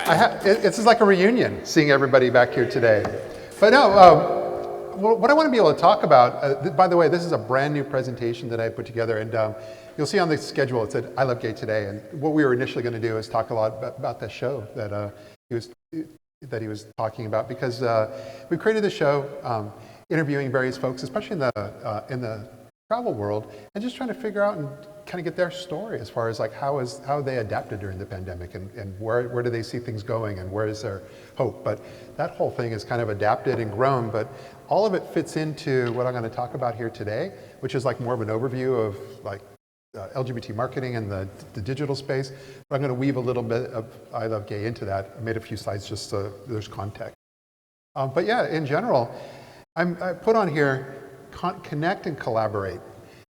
It's like a reunion, seeing everybody back here today. But no, what I want to be able to talk about, by the way, this is a brand new presentation that I put together, and you'll see on the schedule it said, I Love Gay Today. And what we were initially going to do is talk a lot about that show that he was talking about, because we created the show interviewing various folks, especially in the travel world, and just trying to figure out and kind of get their story as far as like how they adapted during the pandemic, and where do they see things going, and where is their hope. But that whole thing is kind of adapted and grown, but all of it fits into what I'm going to talk about here today, which is like more of an overview of like LGBT marketing and the digital space. But I'm going to weave a little bit of I Love Gay into that. I made a few slides just so there's context. But yeah, in general, I put on here connect and collaborate.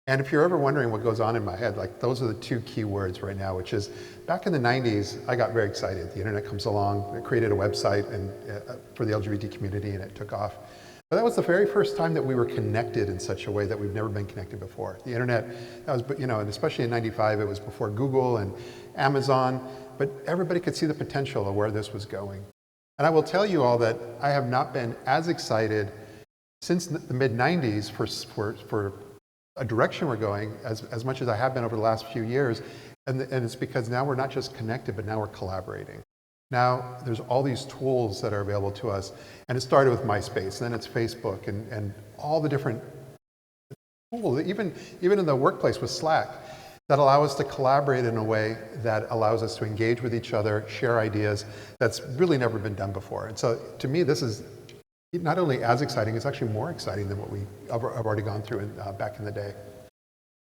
And if you're ever wondering what goes on in my head, like those are the two key words right now, which is back in the 90s, I got very excited. The internet comes along, I created a website for the LGBT community, and it took off. But that was the very first time that we were connected in such a way that we've never been connected before. The internet, that was, and especially in 95, it was before Google and Amazon, but everybody could see the potential of where this was going. And I will tell you all that I have not been as excited since the mid-90s for a direction we're going as much as I have been over the last few years. And it's because now we're not just connected, but now we're collaborating. Now there's all these tools that are available to us. And it started with MySpace, then it's Facebook, and all the different tools, even in the workplace with Slack, that allow us to collaborate in a way that allows us to engage with each other, share ideas. That's really never been done before. And so to me, this is not only as exciting, it's actually more exciting than what I've already gone through back in the day.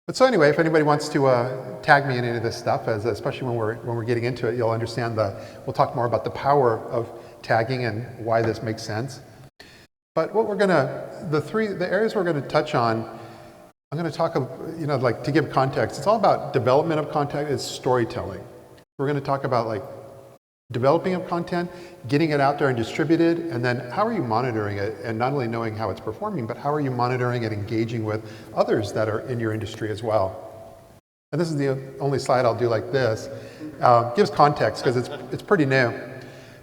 But so anyway, if anybody wants to tag me in any of this stuff, especially when we're getting into it, you'll understand we'll talk more about the power of tagging and why this makes sense. But what the areas we're gonna touch on, I'm gonna talk, like to give context, it's all about development of content, it's storytelling. We're gonna talk about like developing of content, getting it out there and distributed, and then how are you monitoring it, and not only knowing how it's performing, but how are you monitoring and engaging with others that are in your industry as well. And this is the only slide I'll do like this. Gives context because it's pretty new,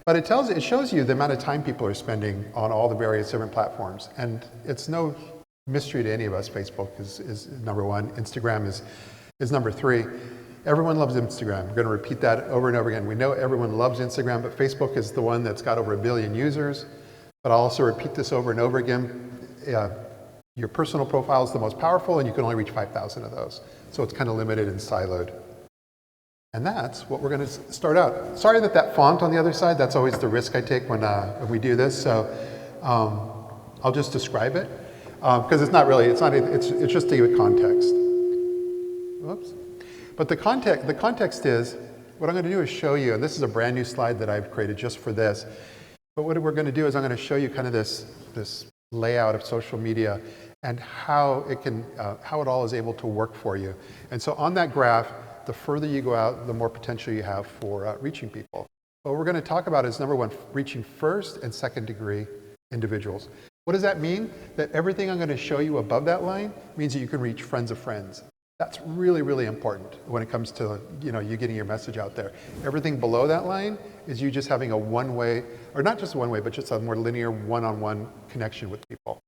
but it shows you the amount of time people are spending on all the various different platforms, and it's no mystery to any of us. Facebook is number one, Instagram is number three. Everyone loves Instagram. We're going to repeat that over and over again. We know everyone loves Instagram, but Facebook is the one that's got over 1 billion users. But I'll also repeat this over and over again. Your personal profile is the most powerful, and you can only reach 5,000 of those. So it's kind of limited and siloed. And that's what we're going to start out. Sorry that font on the other side, that's always the risk I take when we do this. So I'll just describe it. Because it's just to give it context. Whoops. But the context is, what I'm going to do is show you, and this is a brand new slide that I've created just for this, but what we're going to do is I'm going to show you kind of this layout of social media and how it all is able to work for you. And so on that graph, the further you go out, the more potential you have for reaching people. What we're going to talk about is, number one, reaching first and second degree individuals. What does that mean? That everything I'm going to show you above that line means that you can reach friends of friends. That's really, really important when it comes to you getting your message out there. Everything below that line is you just having a one-way, or not just one-way, but just a more linear one-on-one connection with people.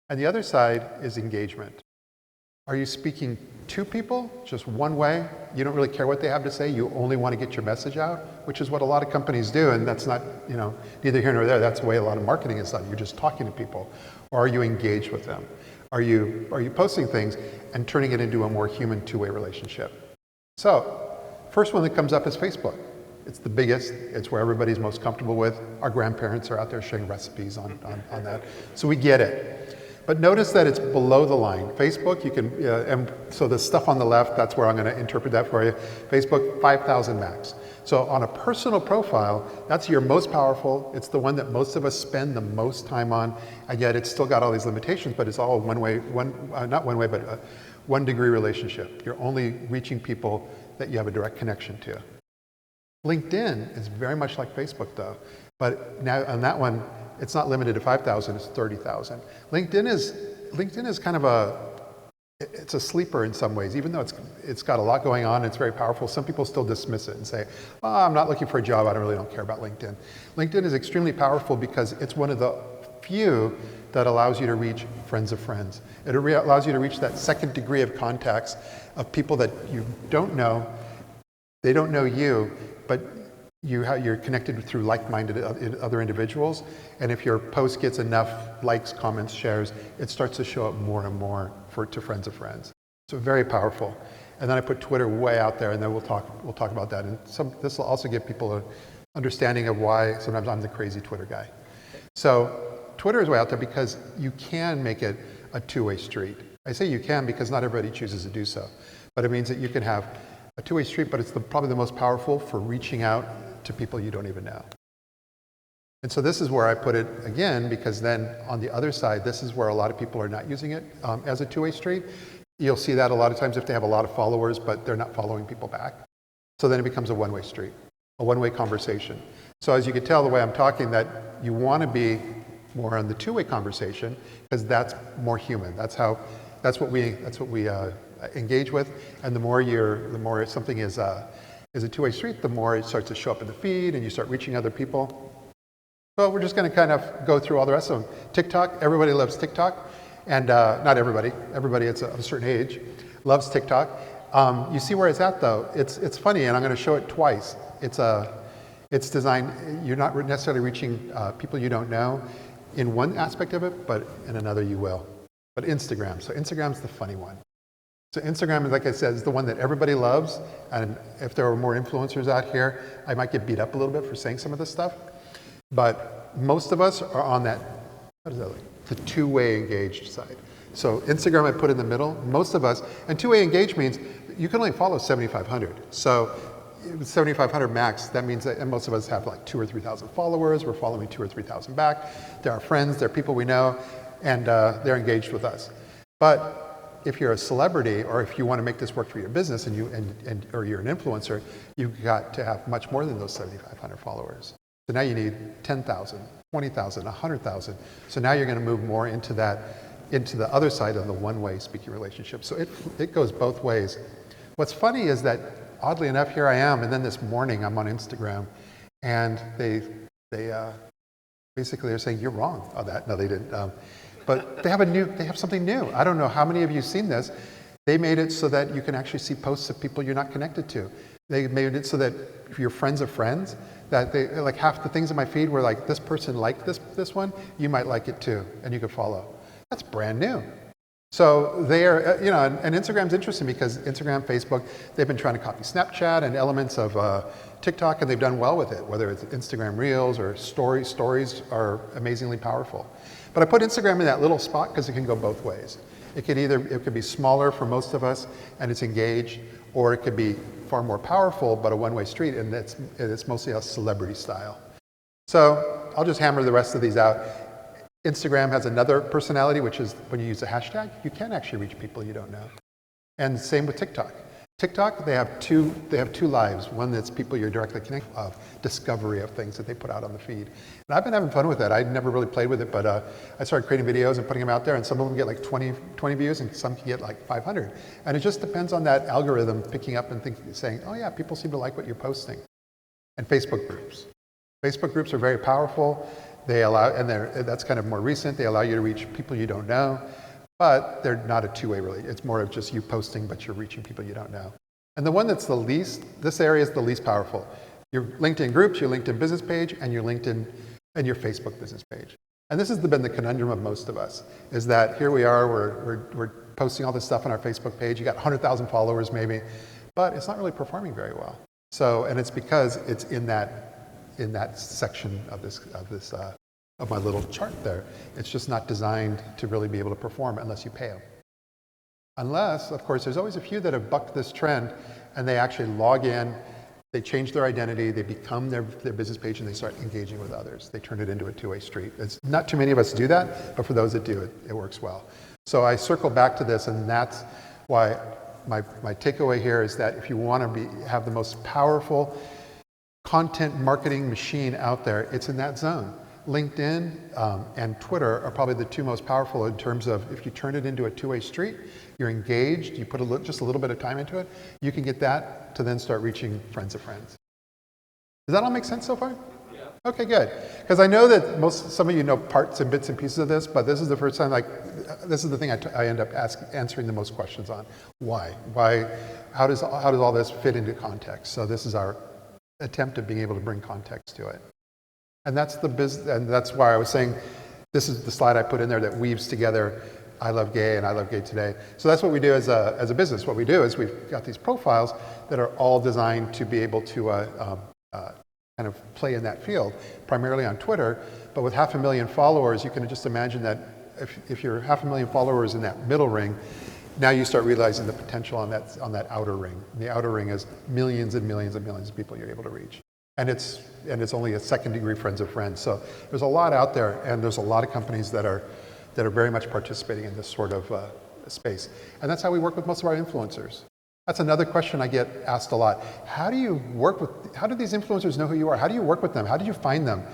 And the other side is engagement. Are you speaking to people just one way? You don't really care what they have to say. You only want to get your message out, which is what a lot of companies do. And that's not, neither here nor there. That's the way a lot of marketing is done. You're just talking to people. Or are you engaged with them? Are you posting things and turning it into a more human two-way relationship? So, first one that comes up is Facebook. It's the biggest. It's where everybody's most comfortable with. Our grandparents are out there sharing recipes on that. So we get it. But notice that it's below the line. Facebook, you can, and so the stuff on the left, that's where I'm going to interpret that for you. Facebook, 5,000 max. So on a personal profile, that's your most powerful. It's the one that most of us spend the most time on, and yet it's still got all these limitations, but it's all not one way, but a 1 degree relationship. You're only reaching people that you have a direct connection to. LinkedIn is very much like Facebook though, but now on that one, it's not limited to 5,000, it's 30,000. LinkedIn is kind of it's a sleeper in some ways, even though it's got a lot going on, it's very powerful. Some people still dismiss it and say, oh, I'm not looking for a job, I really don't care about LinkedIn. LinkedIn is extremely powerful because it's one of the few that allows you to reach friends of friends. It allows you to reach that second degree of contacts of people that you don't know, they don't know you, but you're connected through like-minded other individuals, and if your post gets enough likes, comments, shares, it starts to show up more and more to friends of friends. So very powerful. And then I put Twitter way out there, and then we'll talk about that. And this will also give people an understanding of why sometimes I'm the crazy Twitter guy. So Twitter is way out there because you can make it a two-way street. I say you can because not everybody chooses to do so, but it means that you can have a two-way street, but it's probably the most powerful for reaching out to people you don't even know. And so this is where I put it again, because then on the other side, this is where a lot of people are not using it as a two-way street. You'll see that a lot of times if they have a lot of followers, but they're not following people back. So then it becomes a one-way street, a one-way conversation. So as you can tell the way I'm talking, that you want to be more on the two-way conversation because that's more human. That's what we engage with. And the more something is a two-way street, the more it starts to show up in the feed and you start reaching other people. Well, we're just going to kind of go through all the rest of them. TikTok, everybody loves TikTok. And not everybody at a certain age loves TikTok. You see where it's at though. It's funny, and I'm going to show it twice. It's designed, you're not necessarily reaching people you don't know in one aspect of it, but in another you will. But Instagram, so Instagram's the funny one. So Instagram, like I said, is the one that everybody loves. And if there were more influencers out here, I might get beat up a little bit for saying some of this stuff. But most of us are on that, what is that like? The two-way engaged side. So Instagram I put in the middle. Most of us, and two-way engaged means you can only follow 7,500. So 7,500 max, that means that, and most of us have like 2,000 or 3,000 followers. We're following 2,000 or 3,000 back. They're our friends, they're people we know, and they're engaged with us. But if you're a celebrity, or if you want to make this work for your business, or you're an influencer, you've got to have much more than those 7,500 followers. So now you need 10,000, 20,000, 100,000. So now you're going to move more into the other side of the one-way speaking relationship. So it goes both ways. What's funny is that, oddly enough, here I am, and then this morning I'm on Instagram, and they basically are saying you're wrong on that. No, they didn't. But they have something new. I don't know how many of you have seen this. They made it so that you can actually see posts of people you're not connected to. They made it so that if you're friends of friends, that they, like half the things in my feed were like, this person liked this one, you might like it too, and you could follow. That's brand new. So they are, and Instagram's interesting because Instagram, Facebook, they've been trying to copy Snapchat and elements of TikTok, and they've done well with it, whether it's Instagram Reels or Stories. Stories are amazingly powerful. But I put Instagram in that little spot because it can go both ways. It could be smaller for most of us, and it's engaged, or it could be far more powerful, but a one-way street, and it's mostly a celebrity style. So I'll just hammer the rest of these out. Instagram has another personality, which is when you use a hashtag, you can actually reach people you don't know. And same with TikTok. TikTok, they have two lives. One that's people you're directly connected of, discovery of things that they put out on the feed. And I've been having fun with that. I'd never really played with it, but I started creating videos and putting them out there, and some of them get like 20 views, and some can get like 500. And it just depends on that algorithm picking up and saying, oh yeah, people seem to like what you're posting. And Facebook groups. Facebook groups are very powerful. They allow, and that's kind of more recent, they allow you to reach people you don't know. But they're not a two-way really. It's more of just you posting, but you're reaching people you don't know. And the one that's this area is the least powerful. Your LinkedIn groups, your LinkedIn business page, and your LinkedIn and your Facebook business page. And this has been the conundrum of most of us, is that here we are, we're posting all this stuff on our Facebook page. You got 100,000 followers maybe, but it's not really performing very well. So, and it's because it's in that section of my little chart there. It's just not designed to really be able to perform unless you pay them. Unless, of course, there's always a few that have bucked this trend and they actually log in, they change their identity, they become their business page, and they start engaging with others. They turn it into a two-way street. It's not too many of us do that, but for those that do, it works well. So I circle back to this, and that's why my takeaway here is that if you want to have the most powerful content marketing machine out there, it's in that zone. LinkedIn and Twitter are probably the two most powerful in terms of if you turn it into a two-way street, you're engaged, you put just a little bit of time into it, you can get that to then start reaching friends of friends. Does that all make sense so far? Yeah. Okay, good. Because I know that some of you know parts and bits and pieces of this, but this is the first time, this is the thing I end up answering the most questions on. Why? How does all this fit into context? So this is our attempt at being able to bring context to it. And that's and that's why I was saying, this is the slide I put in there that weaves together I Love Gay and I Love Gay Today. So that's what we do as a business. What we do is we've got these profiles that are all designed to be able to kind of play in that field, primarily on Twitter. But with 500,000 followers, you can just imagine that if you're 500,000 followers in that middle ring, now you start realizing the potential on that outer ring. And the outer ring is millions and millions and millions of people you're able to reach. And it's only a second-degree friends of friends. So there's a lot out there, and there's a lot of companies that are very much participating in this sort of space. And that's how we work with most of our influencers. That's another question I get asked a lot. How do these influencers know who you are? How do you work with them? How did you find them?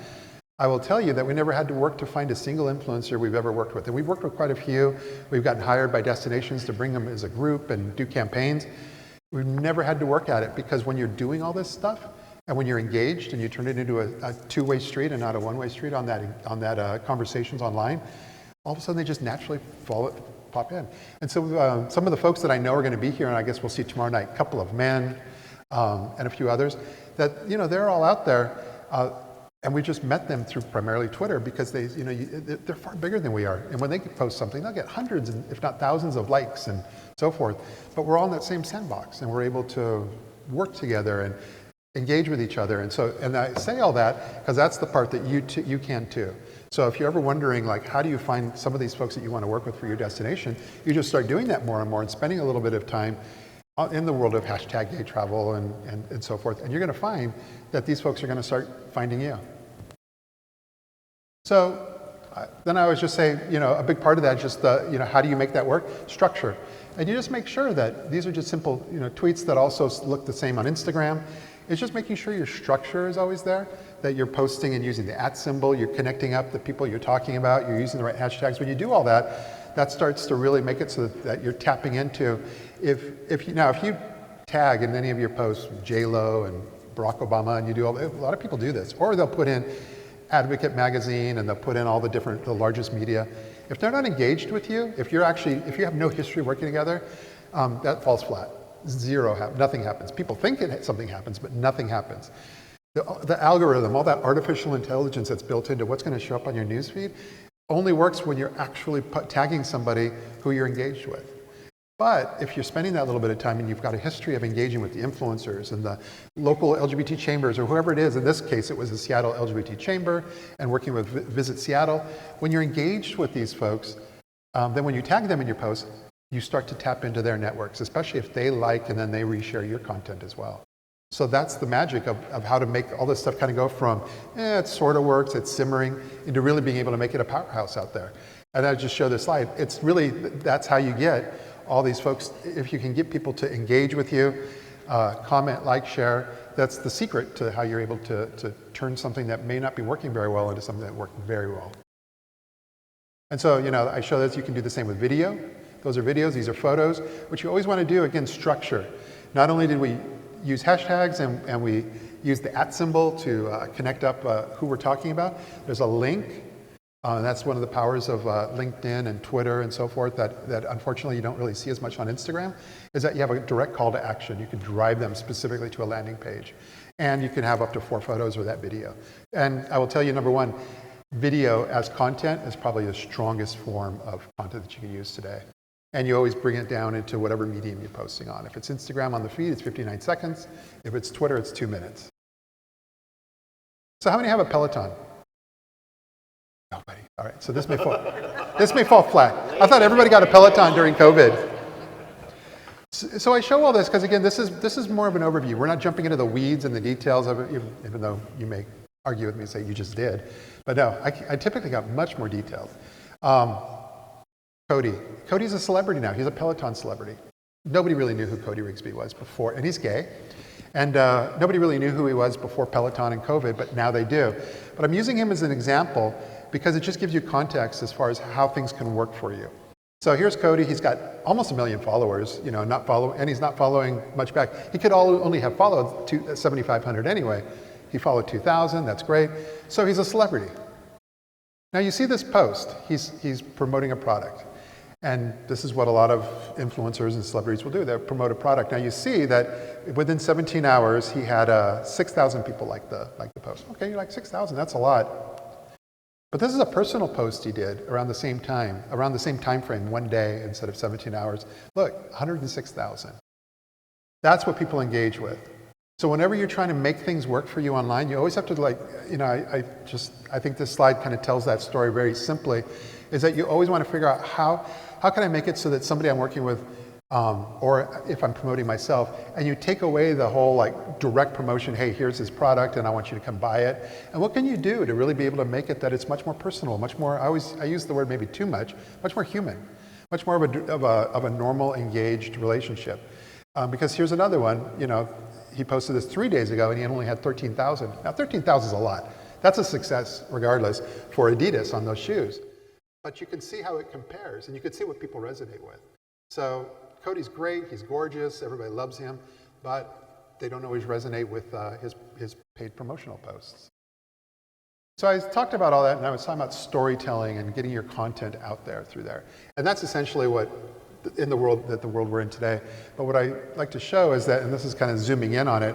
I will tell you that we never had to work to find a single influencer we've ever worked with. And we've worked with quite a few. We've gotten hired by destinations to bring them as a group and do campaigns. We've never had to work at it because when you're doing all this stuff, and when you're engaged and you turn it into a two-way street and not a one-way street on that conversations online, all of a sudden they just naturally pop in. And so some of the folks that I know are going to be here, and I guess we'll see tomorrow night, a couple of men and a few others, that they're all out there, and we just met them through primarily Twitter because they're far bigger than we are. And when they post something, they'll get hundreds, if not thousands, of likes and so forth. But we're all in that same sandbox, and we're able to work together and engage with each other. And I say all that because that's the part that you can too. So if you're ever wondering, how do you find some of these folks that you want to work with for your destination, you just start doing that more and more and spending a little bit of time in the world of #gay travel and so forth. And you're going to find that these folks are going to start finding you. So then I always just say, a big part of that is just how do you make that work? Structure. And you just make sure that these are just simple, tweets that also look the same on Instagram. It's just making sure your structure is always there, that you're posting and using the @ symbol, you're connecting up the people you're talking about, you're using the right hashtags. When you do all that, that starts to really make it so that you're tapping into, if you tag in any of your posts J-Lo and Barack Obama, and you do a lot of people do this, or they'll put in Advocate magazine and they'll put in all the largest media. If they're not engaged with you, if you have no history working together, that falls flat. Nothing happens. People think something happens, but nothing happens. The algorithm, all that artificial intelligence that's built into what's going to show up on your newsfeed, only works when you're actually tagging somebody who you're engaged with. But if you're spending that little bit of time and you've got a history of engaging with the influencers and the local LGBT chambers or whoever it is, in this case it was the Seattle LGBT Chamber and working with Visit Seattle, when you're engaged with these folks, then when you tag them in your posts, you start to tap into their networks, especially if they like and then they reshare your content as well. So that's the magic of how to make all this stuff kind of go from, it sort of works, it's simmering, into really being able to make it a powerhouse out there. And I just show this slide. It's really, that's how you get all these folks. If you can get people to engage with you, comment, like, share, that's the secret to how you're able to turn something that may not be working very well into something that works very well. And so, I show this, you can do the same with video. Those are videos, these are photos. What you always want to do, again, structure. Not only did we use hashtags and we use the @ symbol to connect up who we're talking about, there's a link. That's one of the powers of LinkedIn and Twitter and so forth that unfortunately you don't really see as much on Instagram, is that you have a direct call to action. You can drive them specifically to a landing page. And you can have up to 4 photos with that video. And I will tell you, number one, video as content is probably the strongest form of content that you can use today. And you always bring it down into whatever medium you're posting on. If it's Instagram on the feed, it's 59 seconds. If it's Twitter, it's 2 minutes. So how many have a Peloton? Nobody. All right, so this may fall flat. I thought everybody got a Peloton during COVID. So I show all this because, again, this is more of an overview. We're not jumping into the weeds and the details of it, even though you may argue with me and say you just did. But no, I typically got much more detailed. Cody's a celebrity now. He's a Peloton celebrity. Nobody really knew who Cody Rigsby was before, and he's gay. And nobody really knew who he was before Peloton and COVID, but now they do. But I'm using him as an example because it just gives you context as far as how things can work for you. So here's Cody. He's got almost 1 million followers, and he's not following much back. He could only have followed 7,500 anyway. He followed 2,000. That's great. So he's a celebrity. Now you see this post. He's promoting a product. And this is what a lot of influencers and celebrities will do. They'll promote a product. Now you see that within 17 hours, he had 6,000 people like the post. Okay, you're like 6,000, that's a lot. But this is a personal post he did around the same time frame, one day instead of 17 hours. Look, 106,000. That's what people engage with. So whenever you're trying to make things work for you online, you always have to I think this slide kind of tells that story very simply, is that you always want to figure out how can I make it so that somebody I'm working with, or if I'm promoting myself, and you take away the whole direct promotion, hey, here's this product and I want you to come buy it. And what can you do to really be able to make it that it's much more personal, much more, I use the word maybe too much more human, much more of a normal, engaged relationship. Because here's another one, he posted this 3 days ago and he only had 13,000. Now 13,000 is a lot. That's a success regardless for Adidas on those shoes. But you can see how it compares and you can see what people resonate with. So Cody's great, he's gorgeous, everybody loves him, but they don't always resonate with his paid promotional posts. So I talked about all that and I was talking about storytelling and getting your content out there through there. And that's essentially what the world we're in today. But what I like to show is that, and this is kind of zooming in on it,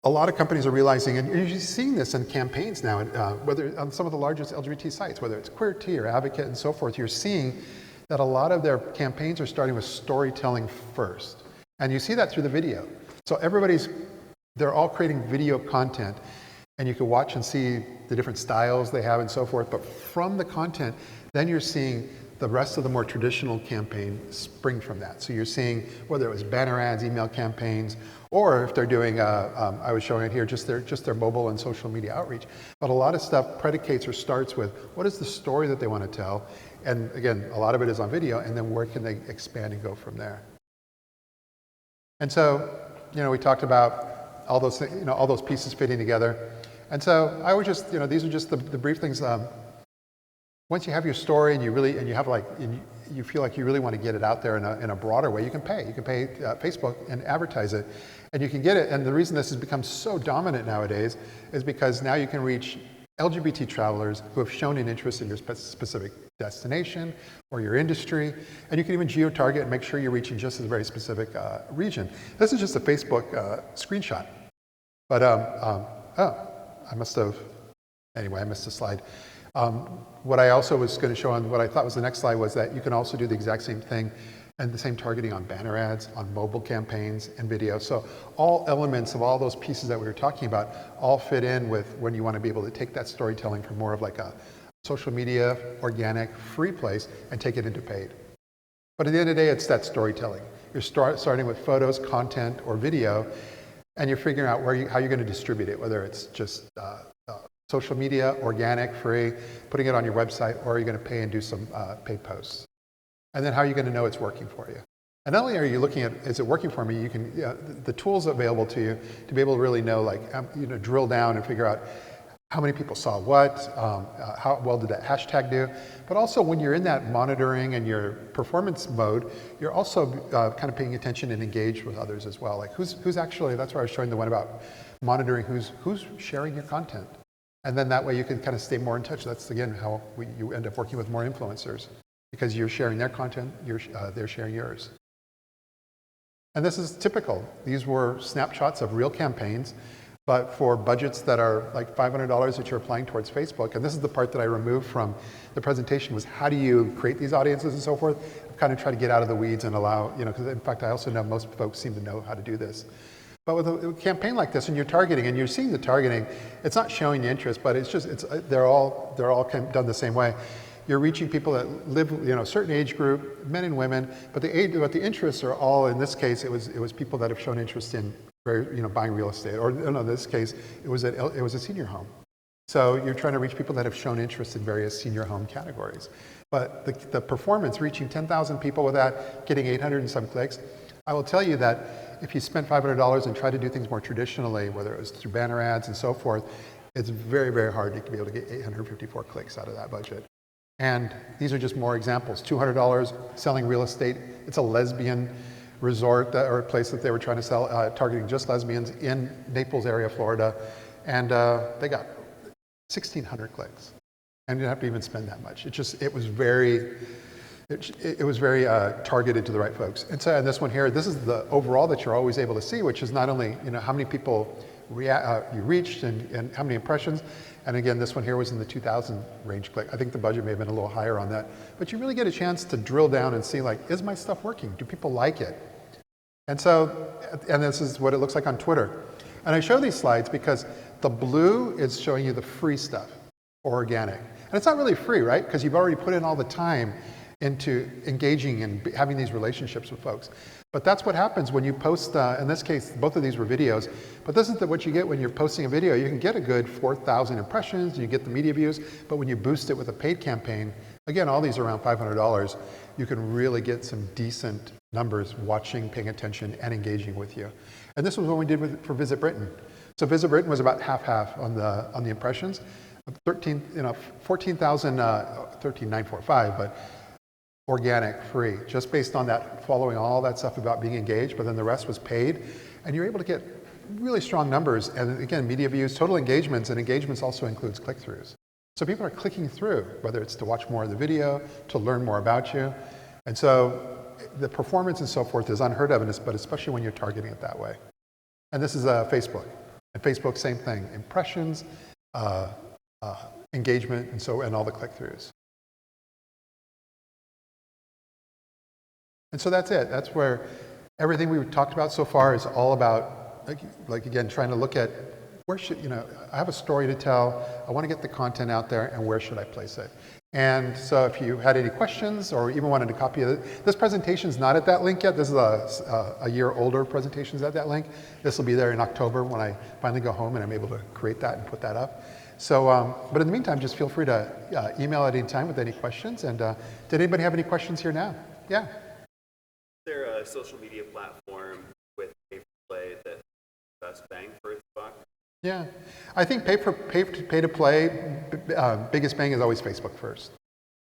a lot of companies are realizing, and you're usually seeing this in campaigns now, whether on some of the largest LGBT sites, whether it's QueerT or Advocate and so forth, you're seeing that a lot of their campaigns are starting with storytelling first. And you see that through the video. So they're all creating video content, and you can watch and see the different styles they have and so forth. But from the content, then you're seeing the rest of the more traditional campaign spring from that. So you're seeing whether it was banner ads, email campaigns, or if they're doing, I was showing it here, just their mobile and social media outreach. But a lot of stuff predicates or starts with what is the story that they want to tell? And again, a lot of it is on video, and then where can they expand and go from there? And so, we talked about all those things, all those pieces fitting together. And so I would just, these are just the brief things. Once you have your story and you feel like you really want to get it out there in a broader way, you can pay. You can pay Facebook and advertise it, and you can get it. And the reason this has become so dominant nowadays is because now you can reach LGBT travelers who have shown an interest in your specific destination or your industry, and you can even geo-target and make sure you're reaching just a very specific region. This is just a Facebook screenshot, but I missed the slide. What I also was going to show on what I thought was the next slide was that you can also do the exact same thing and the same targeting on banner ads, on mobile campaigns, and video. So all elements of all those pieces that we were talking about all fit in with when you want to be able to take that storytelling from more of like a social media, organic, free place and take it into paid. But at the end of the day, it's that storytelling. You're starting with photos, content, or video, and you're figuring out how you're going to distribute it, whether it's just social media, organic, free, putting it on your website, or are you going to pay and do some paid posts? And then how are you going to know it's working for you? And not only are you looking at, is it working for me, you can, the tools available to you to be able to really know, drill down and figure out how many people saw what, how well did that hashtag do. But also when you're in that monitoring and your performance mode, you're also kind of paying attention and engaged with others as well. Like who's actually, that's where I was showing the one about monitoring who's sharing your content. And then that way you can kind of stay more in touch. That's again how you end up working with more influencers, because you're sharing their content, they're sharing yours. And this is typical. These were snapshots of real campaigns, but for budgets that are like $500 that you're applying towards Facebook. And this is the part that I removed from the presentation, was how do you create these audiences and so forth. I kind of try to get out of the weeds and allow, because in fact I also know most folks seem to know how to do this. But with a campaign like this, and you're targeting, and you're seeing the targeting, it's not showing the interest, but it's just, they're all done the same way. You're reaching people that live, a certain age group, men and women, but the interests are all, in this case, it was people that have shown interest in, buying real estate, or in this case, it was a senior home. So you're trying to reach people that have shown interest in various senior home categories. But the performance, reaching 10,000 people with that, getting 800 and some clicks, I will tell you that if you spent $500 and tried to do things more traditionally, whether it was through banner ads and so forth, it's very, very hard to be able to get 854 clicks out of that budget. And these are just more examples. $200 selling real estate. It's a lesbian resort or a place that they were trying to sell, targeting just lesbians in Naples area, Florida. And they got 1,600 clicks. And you didn't have to even spend that much. It was very targeted to the right folks. And so, and this one here, this is the overall that you're always able to see, which is not only how many people you reached and how many impressions. And again, this one here was in the 2,000 range click. I think the budget may have been a little higher on that. But you really get a chance to drill down and see, like, is my stuff working? Do people like it? And so, and this is what it looks like on Twitter. And I show these slides because the blue is showing you the free stuff, or organic. And it's not really free, right? Because you've already put in all the time into engaging and having these relationships with folks. But that's what happens when you post, in this case, both of these were videos, but this is what you get when you're posting a video. You can get a good 4,000 impressions, you get the media views, but when you boost it with a paid campaign, again, all these are around $500, you can really get some decent numbers watching, paying attention, and engaging with you. And this was what we did for Visit Britain. So Visit Britain was about half-half on the impressions. 14,000, 13,945, but organic, free, just based on that, following all that stuff about being engaged, but then the rest was paid. And you're able to get really strong numbers. And again, media views, total engagements, and engagements also includes click-throughs. So people are clicking through, whether it's to watch more of the video, to learn more about you. And so the performance and so forth is unheard of, but especially when you're targeting it that way. And this is Facebook. And Facebook, same thing, impressions, engagement, and all the click-throughs. And so that's it. That's where everything we've talked about so far is all about, like again, trying to look at where should, I have a story to tell, I want to get the content out there, and where should I place it? And so if you had any questions or even wanted a copy of it, this presentation is not at that link yet. This is a year older presentation's at that link. This will be there in October when I finally go home and I'm able to create that and put that up. So, but in the meantime, just feel free to email at any time with any questions. And did anybody have any questions here now? Yeah. Is there a social media platform with pay-to-play that's the best bang for its buck? Yeah, I think pay to play, biggest bang is always Facebook first,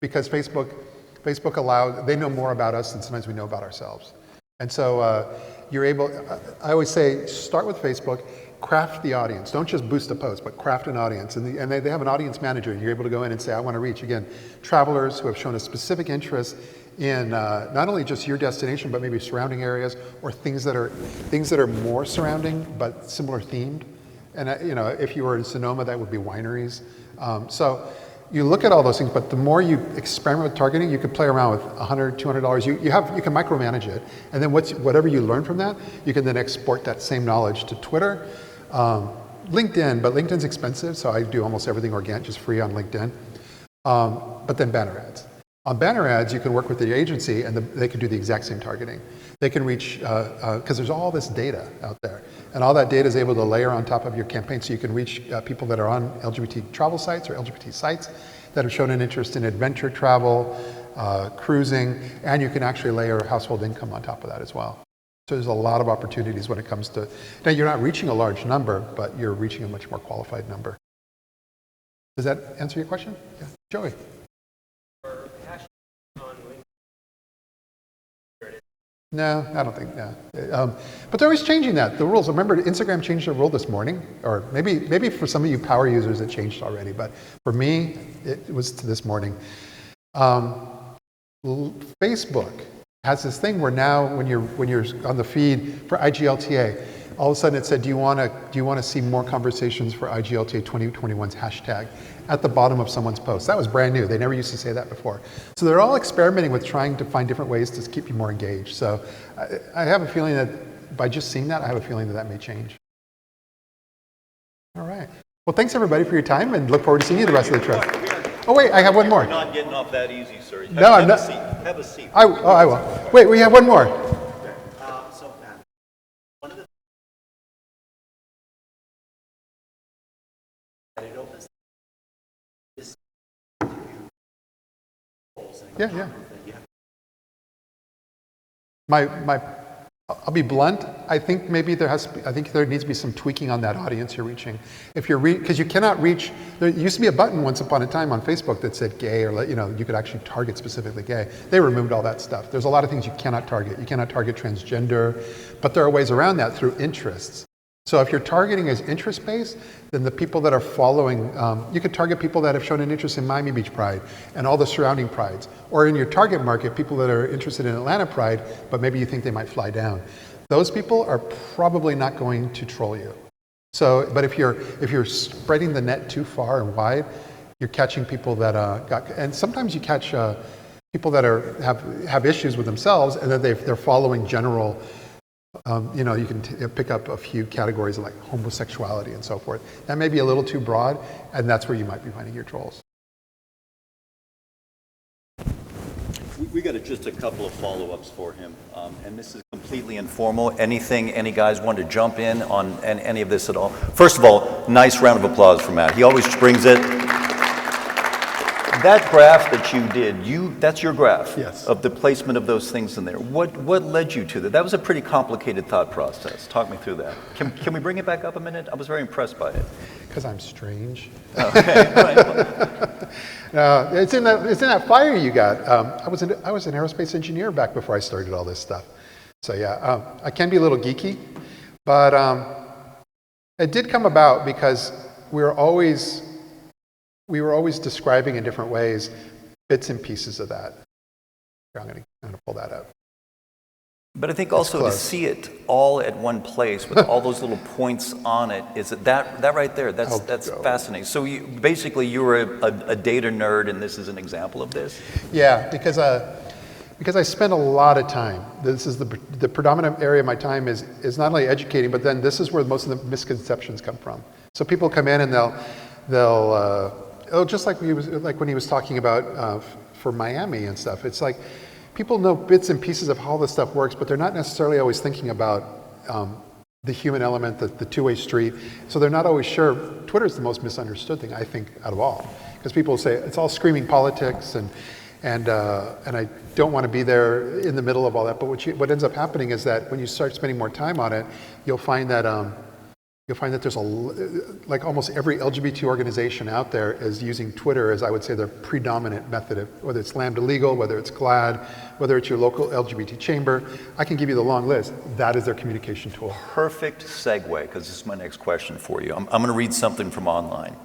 because Facebook allows, they know more about us than sometimes we know about ourselves. And so you're able, I always say, start with Facebook, craft the audience. Don't just boost a post, but craft an audience. And they have an audience manager, and you're able to go in and say, I want to reach, again, travelers who have shown a specific interest in not only just your destination, but maybe surrounding areas, or things that are more surrounding, but similar themed. And if you were in Sonoma, that would be wineries. So you look at all those things, but the more you experiment with targeting, you could play around with $100, $200. You can micromanage it, and then whatever you learn from that, you can then export that same knowledge to Twitter, LinkedIn. But LinkedIn's expensive, so I do almost everything organic, just free on LinkedIn. But then banner ads. On banner ads, you can work with the agency, and they can do the exact same targeting. They can reach, because there's all this data out there, and all that data is able to layer on top of your campaign, so you can reach people that are on LGBT travel sites or LGBT sites that have shown an interest in adventure travel, cruising, and you can actually layer household income on top of that as well. So there's a lot of opportunities when it comes to, now you're not reaching a large number, but you're reaching a much more qualified number. Does that answer your question? Yeah. Joey. No, I don't think, no. But they're always changing that, the rules. Remember, Instagram changed their rule this morning, or maybe for some of you power users it changed already, but for me, it was to this morning. Facebook has this thing where now when you're on the feed for IGLTA, all of a sudden it said, do you want to see more conversations for IGLTA 2021's hashtag at the bottom of someone's post? That was brand new. They never used to say that before. So they're all experimenting with trying to find different ways to keep you more engaged. So I have a feeling that by just seeing that, I have a feeling that may change. All right. Well, thanks everybody for your time, and look forward to seeing you the rest of the trip. Oh wait, I have one more. You're not getting off that easy, sir. No, I'm not. Have a seat. I will. Wait, we have one more. So, Matt, one of the it opens this Yeah. My I'll be blunt. I think maybe I think there needs to be some tweaking on that audience you're reaching. If you're because you cannot reach. There used to be a button once upon a time on Facebook that said gay, or you could actually target specifically gay. They removed all that stuff. There's a lot of things you cannot target. You cannot target transgender, but there are ways around that through interests. So if you're targeting as interest-based, then the people that are following, you could target people that have shown an interest in Miami Beach Pride and all the surrounding prides. Or in your target market, people that are interested in Atlanta Pride, but maybe you think they might fly down. Those people are probably not going to troll you. So, but if you're spreading the net too far and wide, you're catching people that and sometimes you catch people that have issues with themselves, and then they're following general. You can pick up a few categories like homosexuality and so forth. That may be a little too broad, and that's where you might be finding your trolls. We got just a couple of follow-ups for him, and this is completely informal. Anything, any guys want to jump in on any of this at all? First of all, nice round of applause for Matt. He always brings it. That graph that you did, that's your graph. Yes. Of the placement of those things in there. What led you to that? That was a pretty complicated thought process. Talk me through that. Can we bring it back up a minute? I was very impressed by it. Because I'm strange. Okay, right. It's in that flyer you got. I was an aerospace engineer back before I started all this stuff. So yeah, I can be a little geeky, but it did come about because we were always describing in different ways bits and pieces of that. Here, I'm going to pull that up. But I think also to see it all at one place with all those little points on it, is that right there, that's fascinating. So you were a data nerd, and this is an example of this? Yeah, because I spend a lot of time. This is the predominant area of my time is not only educating, but then this is where most of the misconceptions come from. So people come in and they'll just like when he was talking about for Miami and stuff. It's like people know bits and pieces of how this stuff works, but they're not necessarily always thinking about the human element, the two-way street. So they're not always sure. Twitter is the most misunderstood thing, I think, out of all, because people say it's all screaming politics and I don't want to be there in the middle of all that. But what ends up happening is that when you start spending more time on it, you'll find that there's like almost every LGBT organization out there is using Twitter as, I would say, their predominant method of, whether it's Lambda Legal, whether it's GLAAD, whether it's your local LGBT chamber. I can give you the long list. That is their communication tool. Perfect segue, because this is my next question for you. I'm going to read something from online.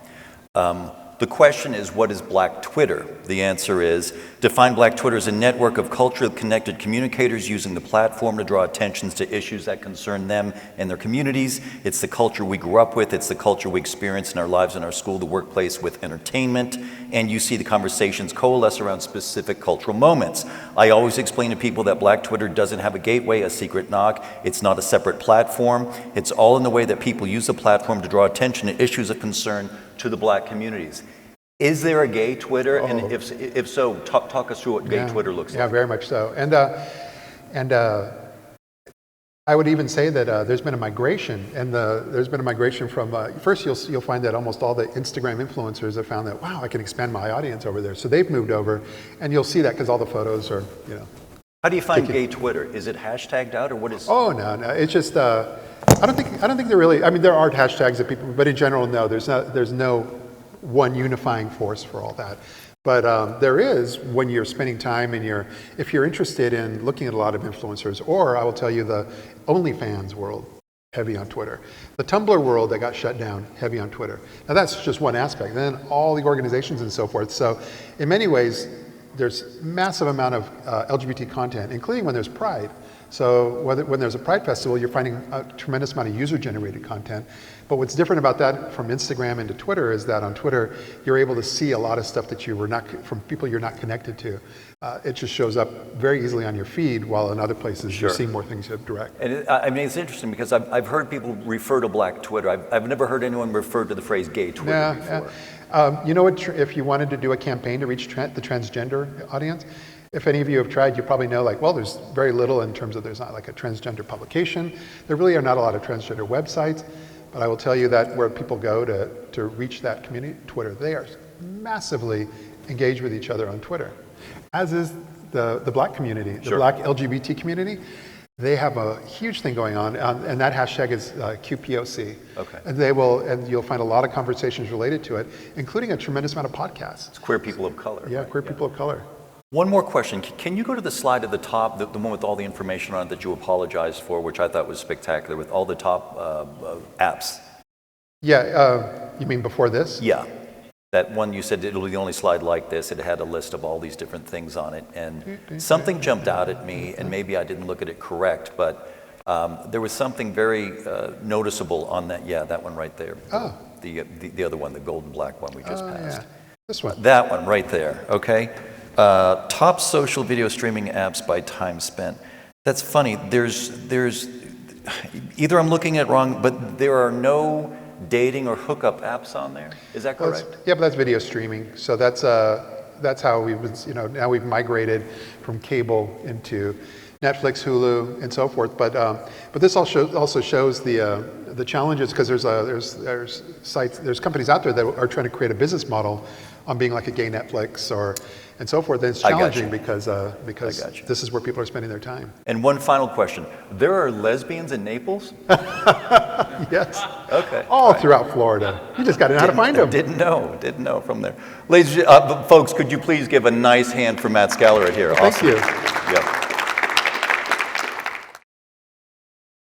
The question is, what is Black Twitter? The answer is, define Black Twitter as a network of culturally connected communicators using the platform to draw attention to issues that concern them and their communities. It's the culture we grew up with. It's the culture we experience in our lives, in our school, the workplace, with entertainment. And you see the conversations coalesce around specific cultural moments. I always explain to people that Black Twitter doesn't have a gateway, a secret knock. It's not a separate platform. It's all in the way that people use the platform to draw attention to issues of concern to the Black communities. Is there a gay Twitter? Oh. And if so, talk us through what gay Twitter looks like. Yeah, very much so. And I would even say that there's been a migration, and there's been a migration from, first you'll find that almost all the Instagram influencers have found that, wow, I can expand my audience over there. So they've moved over, and you'll see that because all the photos are, How do you find gay Twitter? Is it hashtagged out, or what is? Oh, no, it's just, I don't think there really, I mean, there are hashtags that people, but in general, no, there's no one unifying force for all that. But there is when you're spending time and if you're interested in looking at a lot of influencers, or I will tell you the OnlyFans world, heavy on Twitter. The Tumblr world that got shut down, heavy on Twitter. Now that's just one aspect. Then all the organizations and so forth. So in many ways, there's massive amount of LGBT content, including when there's Pride. So when there's a Pride festival, you're finding a tremendous amount of user-generated content. But what's different about that from Instagram into Twitter is that on Twitter, you're able to see a lot of stuff that from people you're not connected to. It just shows up very easily on your feed, while in other places Sure. you see more things direct. And I mean, it's interesting because I've heard people refer to Black Twitter. I've never heard anyone refer to the phrase gay Twitter before. You know what? If you wanted to do a campaign to reach the transgender audience, if any of you have tried, you probably know, there's very little in terms of there's not like a transgender publication. There really are not a lot of transgender websites. But I will tell you that where people go to reach that community, Twitter, they are massively engaged with each other on Twitter, as is the Black community, the Sure. Black LGBT community. They have a huge thing going on, and that hashtag is QPOC. Okay. And you'll find a lot of conversations related to it, including a tremendous amount of podcasts. It's queer people of color. Yeah, right? queer people of color. One more question. Can you go to the slide at the top, the one with all the information on it that you apologized for, which I thought was spectacular, with all the top apps? Yeah, you mean before this? Yeah. That one you said it'll be the only slide like this. It had a list of all these different things on it. And something jumped out at me, and maybe I didn't look at it correct, but there was something very noticeable on that. Yeah, that one right there. Oh. The other one, the gold and black one we just passed. Yeah. This one. That one right there, okay? Top social video streaming apps by time spent. That's funny. There's either I'm looking at it wrong, but there are no dating or hookup apps on there. Is that correct? Yeah, but that's video streaming. So that's how we've been, now we've migrated from cable into Netflix, Hulu, and so forth. But this also shows the challenges, because there's sites, there's companies out there that are trying to create a business model on being like a gay Netflix and so forth. And it's challenging because this is where people are spending their time. And one final question. There are lesbians in Naples? Yes. Okay. All throughout Florida. You just got to know how to find them. Didn't know from there. Ladies, folks, could you please give a nice hand for Matt Skallerud here? Thank Awesome. you.